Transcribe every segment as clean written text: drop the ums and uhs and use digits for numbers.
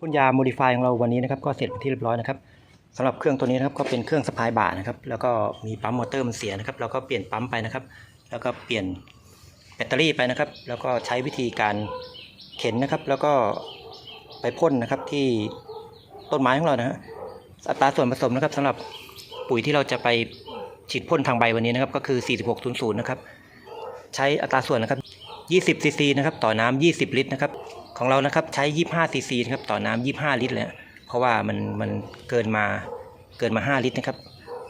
พ่นยาโมดิฟายของเราวันนี้นะครับก็เสร็จเป็นที่เรียบร้อยนะครับสำหรับเครื่องตัวนี้นะครับก็เป็นเครื่องสะพายบ่านะครับแล้วก็มีปั๊มมอเตอร์มันเสียนะครับเราก็เปลี่ยนปั๊มไปนะครับแล้วก็เปลี่ยนแบตเตอรี่ไปนะครับแล้วก็ใช้วิธีการเข็นนะครับแล้วก็ไปพ่นนะครับที่ต้นไม้ของเรานะฮะอัตราส่วนผสมนะครับสำหรับปุ๋ยที่เราจะไปฉีดพ่นทางใบวันนี้นะครับก็คือ4600นะครับใช้อัตราส่วนนะครับ20 ซีซีนะครับต่อน้ำ20 ลิตรนะครับของเรานะครับใช้25 ซีซีนะครับต่อน้ำ25 ลิตรเลยเพราะว่ามันเกินมา5 ลิตรนะครับ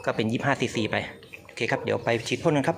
ก็เป็น25 ซีซีไปโอเคครับเดี๋ยวไปฉีดพ่นกันครับ